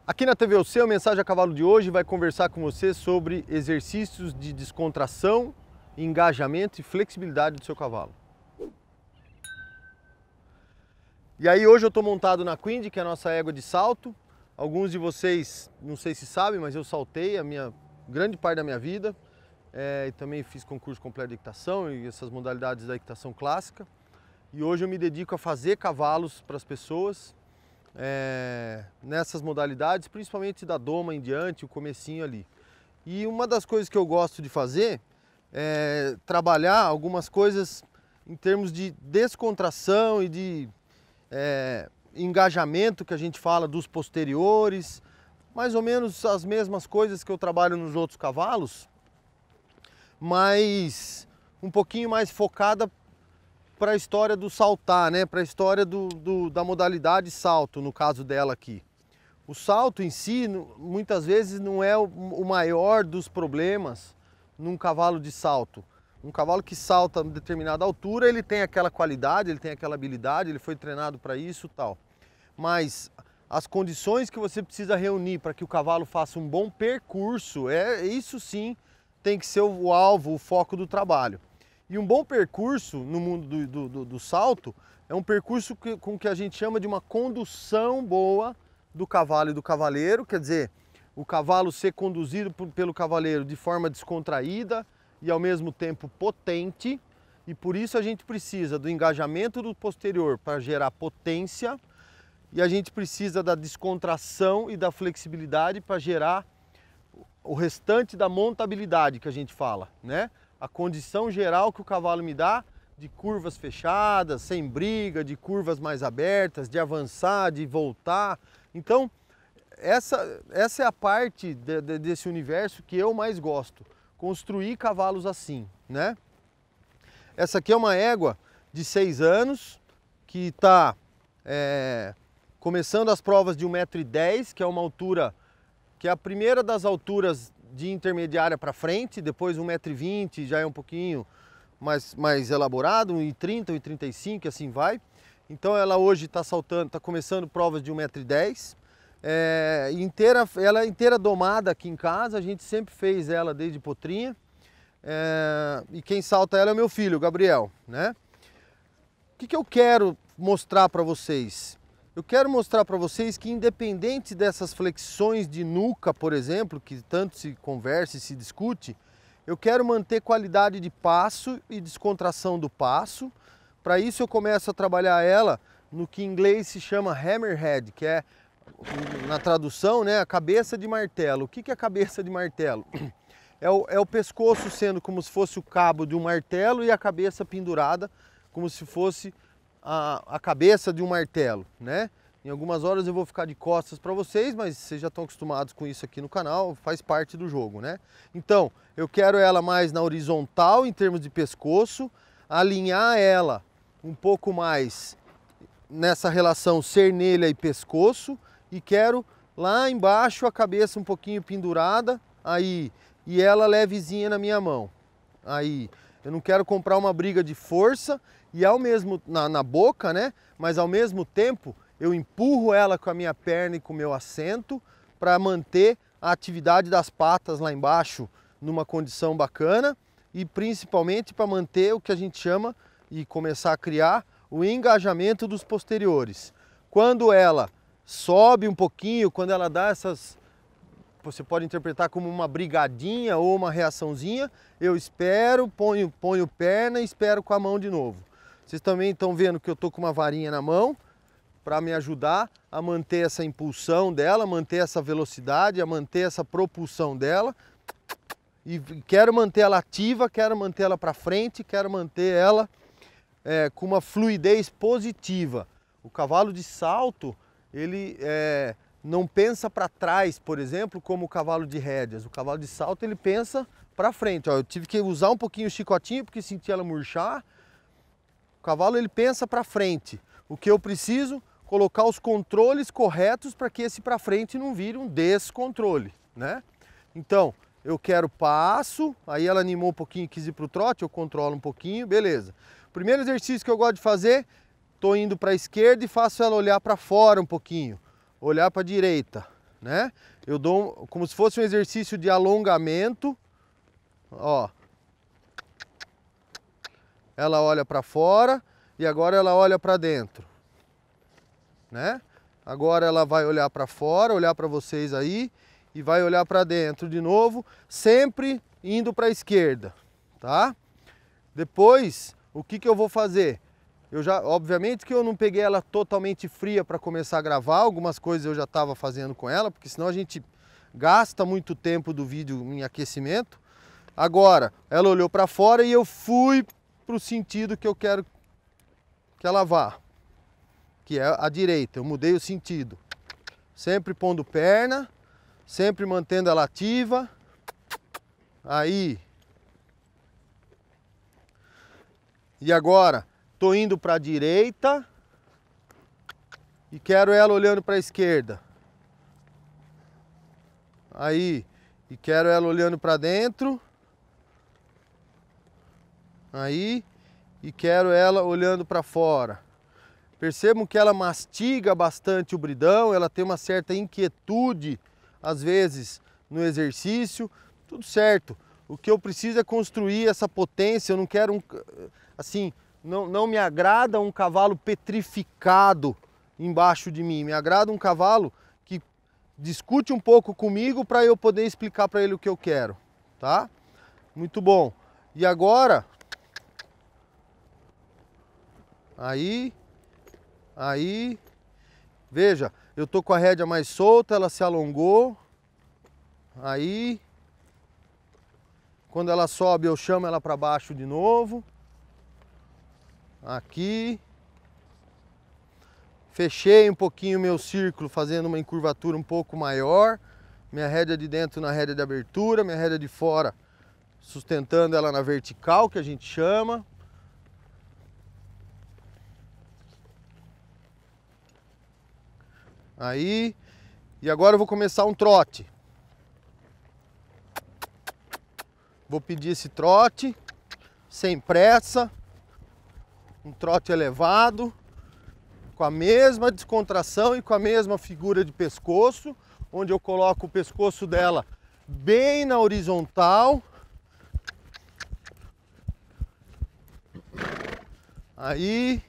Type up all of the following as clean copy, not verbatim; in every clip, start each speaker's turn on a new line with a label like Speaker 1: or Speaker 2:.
Speaker 1: Aqui na TVOC, o Mensagem a Cavalo de hoje vai conversar com você sobre exercícios de descontração, engajamento e flexibilidade do seu cavalo. E aí hoje eu estou montado na Quindi, que é a nossa égua de salto. Alguns de vocês, não sei se sabem, mas eu saltei grande parte da minha vida. E também fiz concurso completo de equitação e essas modalidades da equitação clássica. E hoje eu me dedico a fazer cavalos para as pessoas. Nessas modalidades, principalmente da doma em diante, o comecinho ali. E uma das coisas que eu gosto de fazer é trabalhar algumas coisas em termos de descontração e de engajamento, que a gente fala dos posteriores, mais ou menos as mesmas coisas que eu trabalho nos outros cavalos, mas um pouquinho mais focada para a história do saltar, né? Para a história da modalidade salto, no caso dela aqui. O salto em si, muitas vezes, não é o maior dos problemas num cavalo de salto. Um cavalo que salta a determinada altura, ele tem aquela qualidade, ele tem aquela habilidade, ele foi treinado para isso e tal. Mas as condições que você precisa reunir para que o cavalo faça um bom percurso, isso sim tem que ser o alvo, o foco do trabalho. E um bom percurso no mundo do salto é um percurso com que a gente chama de uma condução boa do cavalo e do cavaleiro, quer dizer, o cavalo ser conduzido pelo cavaleiro de forma descontraída e ao mesmo tempo potente, e por isso a gente precisa do engajamento do posterior para gerar potência, e a gente precisa da descontração e da flexibilidade para gerar o restante da montabilidade que a gente fala, né? A condição geral que o cavalo me dá de curvas fechadas, sem briga, de curvas mais abertas, de avançar, de voltar. Então, essa é a parte desse universo que eu mais gosto, construir cavalos assim, né? Essa aqui é uma égua de 6 anos, que está começando as provas de 1,10 m, que é uma altura, que é a primeira das alturas de intermediária para frente, depois 1,20 m já é um pouquinho mais elaborado, 1,30 m, 1,35 m, assim vai. Então ela hoje está saltando, está começando provas de 1,10 m, ela é inteira domada aqui em casa, a gente sempre fez ela desde potrinha, e quem salta ela é o meu filho, o Gabriel, né? O que eu quero mostrar para vocês? Eu quero mostrar para vocês que, independente dessas flexões de nuca, por exemplo, que tanto se conversa e se discute, eu quero manter qualidade de passo e descontração do passo. Para isso eu começo a trabalhar ela no que em inglês se chama hammerhead, que é, na tradução, né, a cabeça de martelo. O que é a cabeça de martelo? É o pescoço sendo como se fosse o cabo de um martelo e a cabeça pendurada como se fosse a cabeça de um martelo, né? Em algumas horas eu vou ficar de costas para vocês, mas vocês já estão acostumados com isso aqui no canal, faz parte do jogo, né? Então, eu quero ela mais na horizontal em termos de pescoço, alinhar ela um pouco mais nessa relação cernelha e pescoço, e quero lá embaixo a cabeça um pouquinho pendurada, aí, e ela levezinha na minha mão. Aí, eu não quero comprar uma briga de força e ao mesmo na boca, né? Mas ao mesmo tempo eu empurro ela com a minha perna e com o meu assento para manter a atividade das patas lá embaixo numa condição bacana e principalmente para manter o que a gente chama e começar a criar o engajamento dos posteriores. Quando ela sobe um pouquinho, quando ela dá essas, você pode interpretar como uma brigadinha ou uma reaçãozinha, eu espero, ponho perna e espero com a mão de novo. Vocês também estão vendo que eu estou com uma varinha na mão para me ajudar a manter essa impulsão dela, manter essa velocidade, a manter essa propulsão dela. E quero manter ela ativa, quero manter ela para frente, quero manter ela com uma fluidez positiva. O cavalo de salto, ele não pensa para trás, por exemplo, como o cavalo de rédeas. O cavalo de salto ele pensa para frente. Ó, eu tive que usar um pouquinho o chicotinho porque senti ela murchar. O cavalo ele pensa para frente. O que eu preciso? Colocar os controles corretos para que esse para frente não vire um descontrole, né? Então, eu quero passo, aí ela animou um pouquinho, quis ir para o trote, eu controlo um pouquinho, beleza. Primeiro exercício que eu gosto de fazer, estou indo para a esquerda e faço ela olhar para fora um pouquinho. Olhar para a direita, né? Eu dou como se fosse um exercício de alongamento, ó. Ela olha para fora e agora ela olha para dentro, né? Agora ela vai olhar para fora, olhar para vocês aí e vai olhar para dentro de novo, sempre indo para a esquerda, tá? Depois, o que que eu vou fazer? Obviamente que eu não peguei ela totalmente fria para começar a gravar, algumas coisas eu já estava fazendo com ela, porque senão a gente gasta muito tempo do vídeo em aquecimento. Agora, ela olhou para fora e eu fui para o sentido que eu quero que ela vá, que é a direita. Eu mudei o sentido, sempre pondo perna, sempre mantendo ela ativa. Aí. E agora, tô indo para a direita e quero ela olhando para a esquerda. Aí, e quero ela olhando para dentro. Aí, e quero ela olhando para fora. Percebam que ela mastiga bastante o bridão, ela tem uma certa inquietude, às vezes, no exercício. Tudo certo. O que eu preciso é construir essa potência. Eu não quero assim, não me agrada um cavalo petrificado embaixo de mim. Me agrada um cavalo que discute um pouco comigo para eu poder explicar para ele o que eu quero, tá? Muito bom. E agora, aí, veja, eu tô com a rédea mais solta, ela se alongou. Aí, quando ela sobe, eu chamo ela para baixo de novo. Aqui. Fechei um pouquinho o meu círculo, fazendo uma encurvatura um pouco maior. Minha rédea de dentro na rédea de abertura, minha rédea de fora sustentando ela na vertical, que a gente chama. Aí. E agora eu vou começar um trote. Vou pedir esse trote, sem pressa. Um trote elevado, com a mesma descontração e com a mesma figura de pescoço, onde eu coloco o pescoço dela bem na horizontal. Aí,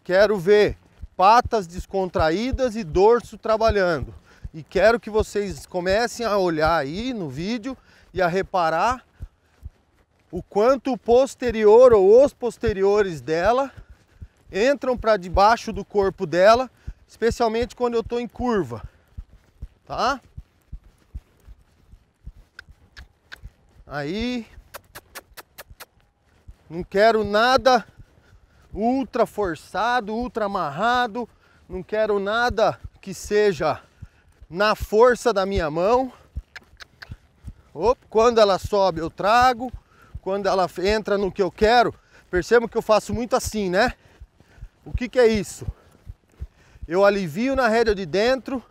Speaker 1: quero ver patas descontraídas e dorso trabalhando. E quero que vocês comecem a olhar aí no vídeo e a reparar o quanto o posterior ou os posteriores dela entram para debaixo do corpo dela, especialmente quando eu estou em curva, tá? Aí, não quero nada ultra forçado, ultra amarrado, não quero nada que seja na força da minha mão. Quando ela sobe eu trago. Quando ela entra no que eu quero, percebam que eu faço muito assim, né? O que é isso? Eu alivio na rédea de dentro,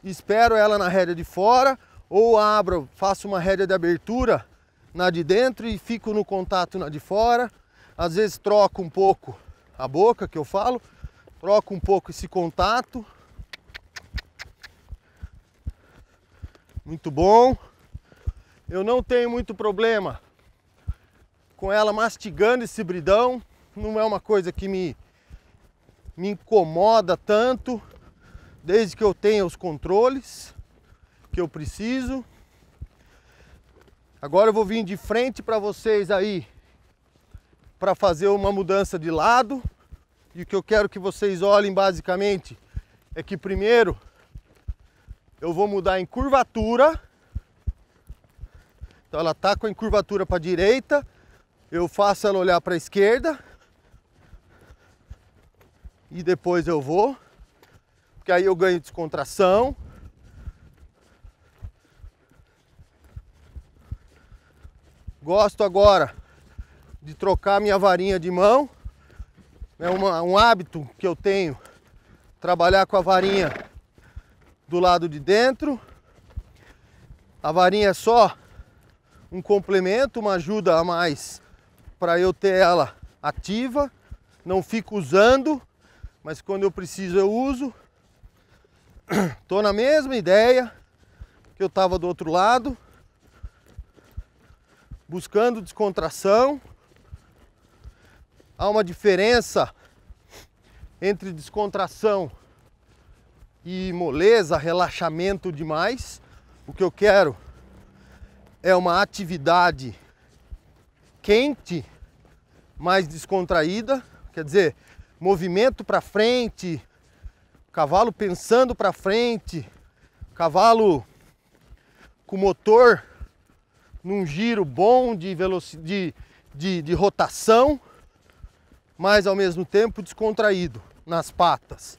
Speaker 1: espero ela na rédea de fora, ou abro, faço uma rédea de abertura na de dentro e fico no contato na de fora. Às vezes troco um pouco a boca, que eu falo, troco um pouco esse contato. Muito bom. Eu não tenho muito problema com ela mastigando esse bridão, não é uma coisa que me incomoda tanto, desde que eu tenha os controles que eu preciso. Agora eu vou vir de frente para vocês aí, para fazer uma mudança de lado. E o que eu quero que vocês olhem basicamente é que primeiro eu vou mudar em curvatura. Então ela está com a curvatura para a direita. Eu faço ela olhar para a esquerda e depois eu vou, porque aí eu ganho descontração. Gosto agora de trocar minha varinha de mão. É um hábito que eu tenho, trabalhar com a varinha do lado de dentro. A varinha é só um complemento, uma ajuda a mais para eu ter ela ativa, não fico usando, mas quando eu preciso eu uso. Tô na mesma ideia que eu tava do outro lado, buscando descontração. Há uma diferença entre descontração e moleza, relaxamento demais. O que eu quero é uma atividade quente, mais descontraída, quer dizer, movimento para frente, cavalo pensando para frente, cavalo com motor num giro bom de rotação, mas ao mesmo tempo descontraído nas patas,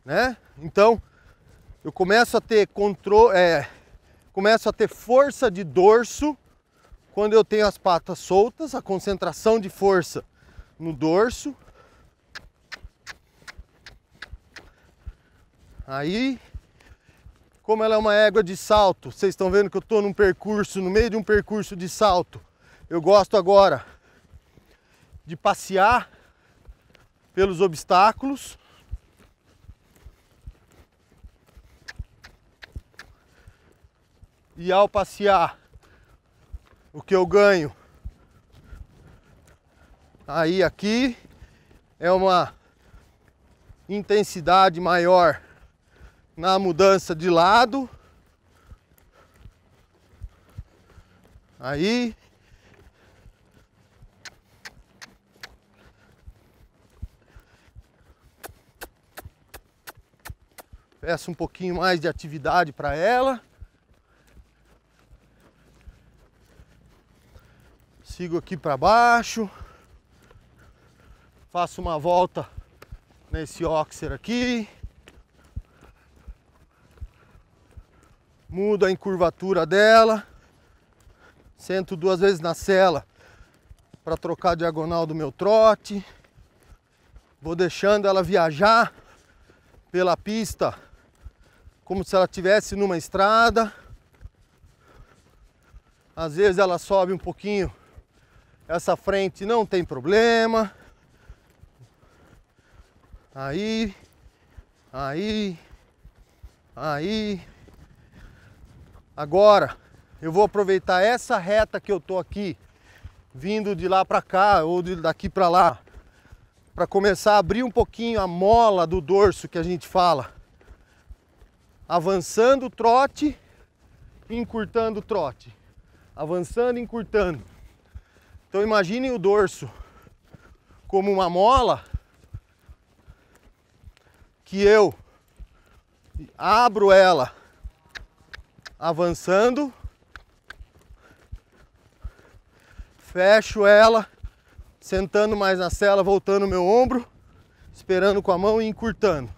Speaker 1: né? Então eu começo a ter começo a ter força de dorso quando eu tenho as patas soltas, a concentração de força no dorso. Aí, como ela é uma égua de salto, vocês estão vendo que eu estou num percurso, no meio de um percurso de salto. Eu gosto agora de passear pelos obstáculos. E ao passear, o que eu ganho aí aqui é uma intensidade maior na mudança de lado. Aí peço um pouquinho mais de atividade para ela. Sigo aqui para baixo, faço uma volta nesse óxer aqui, mudo a encurvatura dela, sento 2 vezes na sela para trocar a diagonal do meu trote, vou deixando ela viajar pela pista como se ela estivesse numa estrada. Às vezes ela sobe um pouquinho essa frente, não tem problema. Aí. Agora eu vou aproveitar essa reta que eu tô aqui, vindo de lá para cá ou daqui para lá, para começar a abrir um pouquinho a mola do dorso que a gente fala, avançando o trote e encurtando o trote, avançando e encurtando. Então imaginem o dorso como uma mola que eu abro ela avançando, fecho ela, sentando mais na sela, voltando o meu ombro, esperando com a mão e encurtando.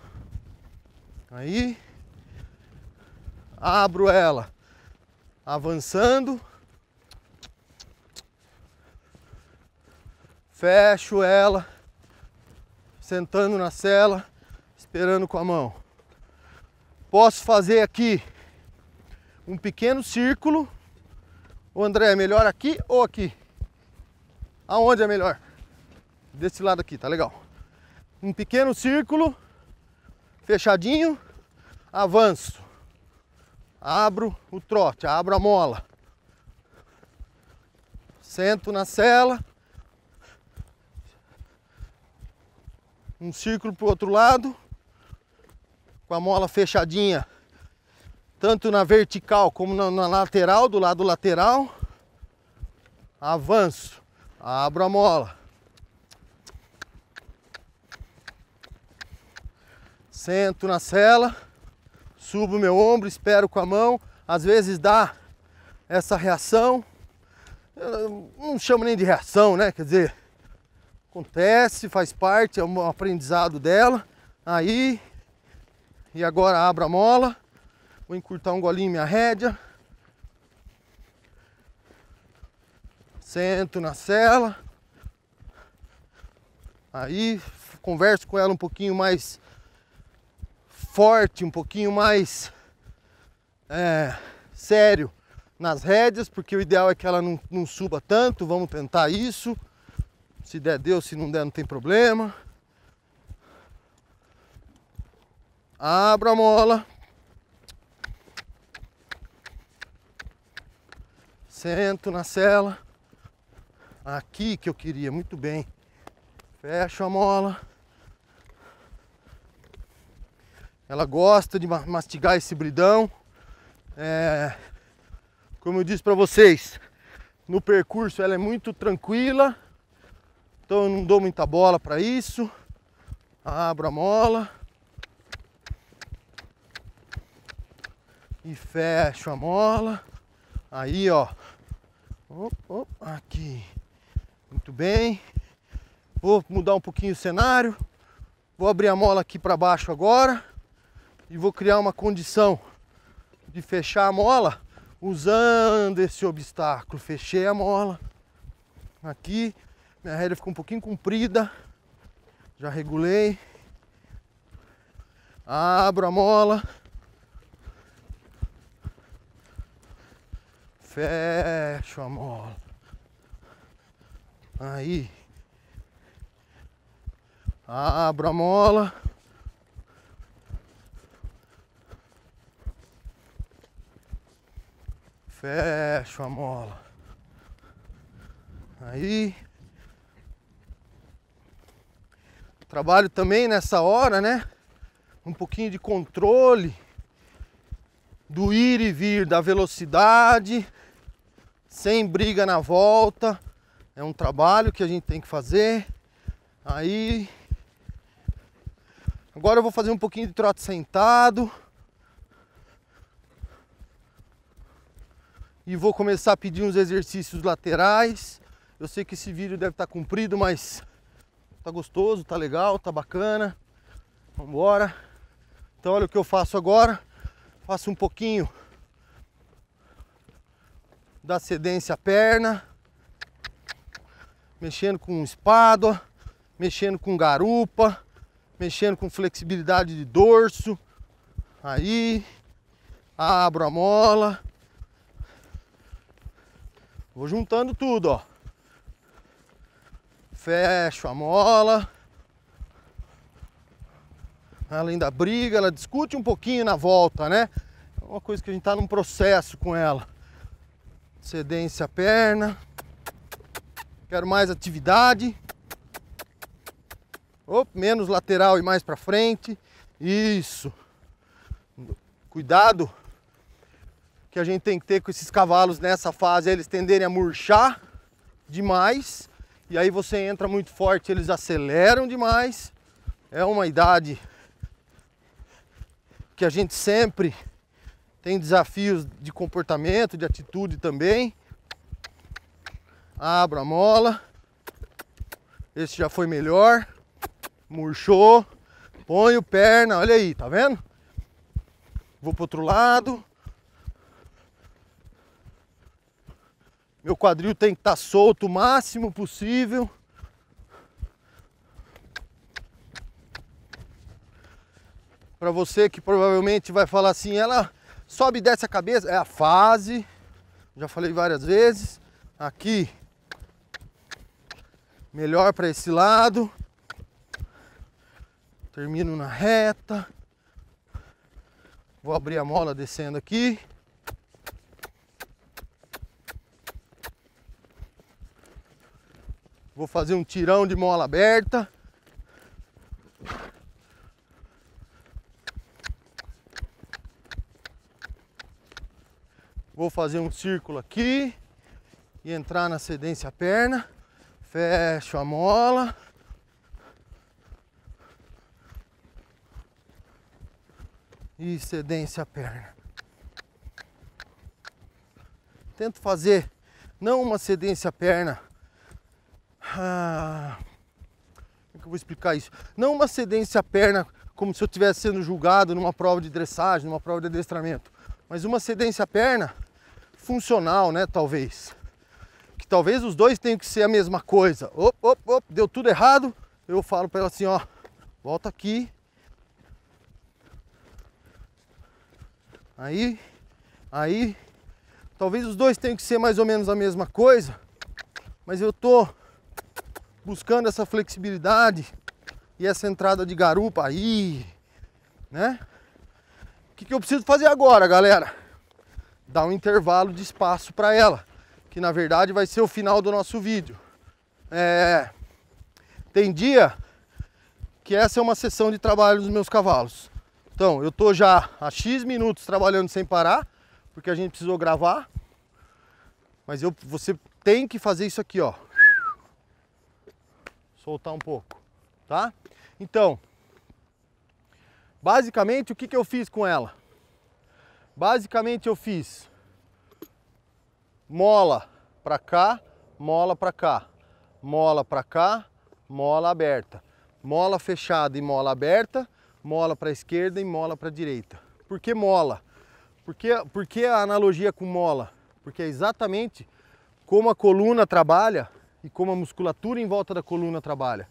Speaker 1: Aí, abro ela, avançando, fecho ela, sentando na sela, esperando com a mão. Posso fazer aqui um pequeno círculo. Ô André, é melhor aqui ou aqui? Aonde é melhor? Desse lado aqui, tá legal. Um pequeno círculo, fechadinho, avanço. Abro o trote, abro a mola. Sento na sela. Um círculo pro outro lado. Com a mola fechadinha. Tanto na vertical como na lateral, do lado lateral. Avanço. Abro a mola. Sento na sela. Subo meu ombro, espero com a mão. Às vezes dá essa reação. Eu não chamo nem de reação, né? Quer dizer, acontece, faz parte, é um aprendizado dela. Aí, e agora abro a mola. Vou encurtar um golinho minha rédea. Sento na sela. Aí, converso com ela um pouquinho mais forte, um pouquinho mais sério nas rédeas, porque o ideal é que ela não suba tanto. Vamos tentar isso. Se der, deu. Se não der, não tem problema. Abro a mola. Sento na sela. Aqui que eu queria, muito bem. Fecho a mola. Ela gosta de mastigar esse bridão. Como eu disse para vocês, no percurso ela é muito tranquila. Então eu não dou muita bola para isso. Abro a mola. E fecho a mola. Aí, ó. Aqui. Muito bem. Vou mudar um pouquinho o cenário. Vou abrir a mola aqui para baixo agora. E vou criar uma condição de fechar a mola usando esse obstáculo. Fechei a mola. Aqui. Minha rédea ficou um pouquinho comprida. Já regulei. Abro a mola. Fecho a mola. Aí. Abro a mola. Fecho a mola. Aí. Trabalho também nessa hora, né? Um pouquinho de controle do ir e vir da velocidade, sem briga na volta. É um trabalho que a gente tem que fazer. Aí. Agora eu vou fazer um pouquinho de trote sentado. E vou começar a pedir uns exercícios laterais. Eu sei que esse vídeo deve estar comprido, mas tá gostoso, tá legal, tá bacana. Vamos embora. Então olha o que eu faço agora. Faço um pouquinho da cedência à perna. Mexendo com espádua, mexendo com garupa, mexendo com flexibilidade de dorso. Aí, abro a mola. Vou juntando tudo, ó. Fecho a mola. Além da briga, ela discute um pouquinho na volta, né? É uma coisa que a gente tá num processo com ela. Cedência à perna. Quero mais atividade. Menos lateral e mais pra frente. Isso. Cuidado que a gente tem que ter com esses cavalos nessa fase, eles tenderem a murchar demais. E aí você entra muito forte, eles aceleram demais. É uma idade que a gente sempre tem desafios de comportamento, de atitude também. Abro a mola. Esse já foi melhor. Murchou. Ponho perna, olha aí, tá vendo? Vou pro outro lado. Meu quadril tem que estar solto o máximo possível. Para você que provavelmente vai falar assim, ela sobe e desce a cabeça, é a fase. Já falei várias vezes. Aqui, melhor para esse lado. Termino na reta. Vou abrir a mola descendo aqui. Vou fazer um tirão de mola aberta. Vou fazer um círculo aqui e entrar na cedência à perna. Fecho a mola. E cedência à perna. Tento fazer não uma cedência à perna. Como é que eu vou explicar isso? Não uma cedência à perna como se eu estivesse sendo julgado numa prova de dressagem, numa prova de adestramento. Mas uma cedência à perna funcional, né? Talvez. Que talvez os dois tenham que ser a mesma coisa. Deu tudo errado. Eu falo para ela assim, ó. Volta aqui. Aí. Talvez os dois tenham que ser mais ou menos a mesma coisa. Mas eu tô buscando essa flexibilidade e essa entrada de garupa aí. né? O que eu preciso fazer agora, galera? Dar um intervalo de espaço para ela, que na verdade vai ser o final do nosso vídeo. Tem dia que essa é uma sessão de trabalho dos meus cavalos. Então, eu tô já há X minutos trabalhando sem parar, porque a gente precisou gravar. Mas você tem que fazer isso aqui, ó. Soltar um pouco, tá? Então, basicamente, o que eu fiz com ela? Basicamente, eu fiz mola pra cá, mola pra cá, mola pra cá, mola aberta, mola fechada e mola aberta, mola para a esquerda e mola para a direita. Por que mola? Por que a analogia com mola? Porque é exatamente como a coluna trabalha e como a musculatura em volta da coluna trabalha,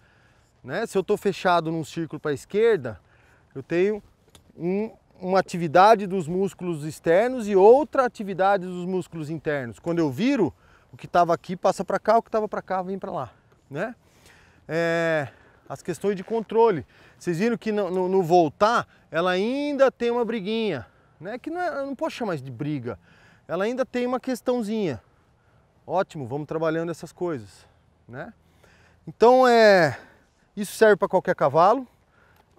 Speaker 1: né? Se eu estou fechado num círculo para a esquerda, eu tenho uma atividade dos músculos externos e outra atividade dos músculos internos. Quando eu viro, o que estava aqui passa para cá, o que estava para cá vem para lá, né? As questões de controle. Vocês viram que no voltar, ela ainda tem uma briguinha, né? Que eu não posso chamar isso de briga. Ela ainda tem uma questãozinha. Ótimo, vamos trabalhando essas coisas, né? Então, isso serve para qualquer cavalo.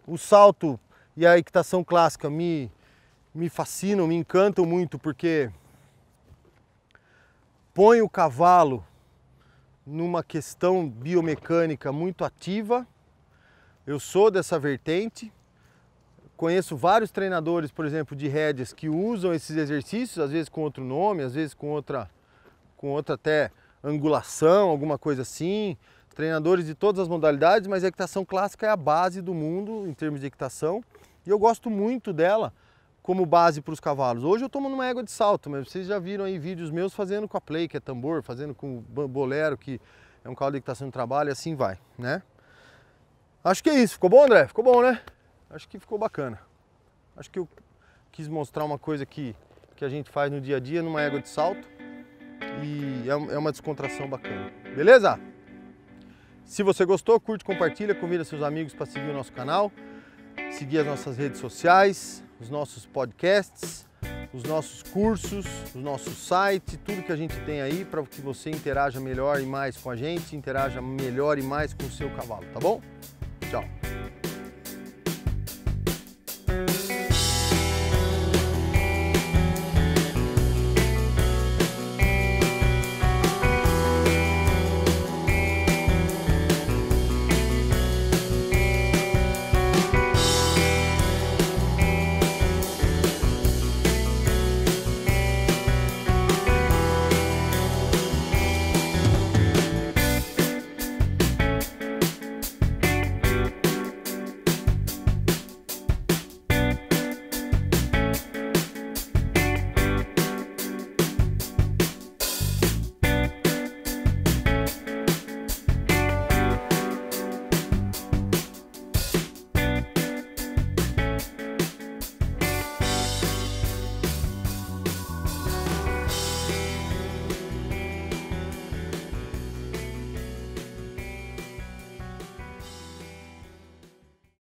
Speaker 1: O salto e a equitação clássica me fascinam, me encantam muito, porque põe o cavalo numa questão biomecânica muito ativa. Eu sou dessa vertente, conheço vários treinadores, por exemplo, de rédeas que usam esses exercícios, às vezes com outro nome, às vezes com outra até angulação, alguma coisa assim. Treinadores de todas as modalidades, mas a equitação clássica é a base do mundo em termos de equitação. E eu gosto muito dela como base para os cavalos. Hoje eu estou numa égua de salto, mas vocês já viram aí vídeos meus fazendo com a play, que é tambor, fazendo com o bolero, que é um cavalo de equitação de trabalho, e assim vai, né? Acho que é isso. Ficou bom, André? Ficou bom, né? Acho que ficou bacana. Acho que eu quis mostrar uma coisa que a gente faz no dia a dia numa égua de salto. E é uma descontração bacana. Beleza? Se você gostou, curte, compartilha, convida seus amigos para seguir o nosso canal, seguir as nossas redes sociais, os nossos podcasts, os nossos cursos, o nosso site, tudo que a gente tem aí para que você interaja melhor e mais com a gente, interaja melhor e mais com o seu cavalo, tá bom? Tchau!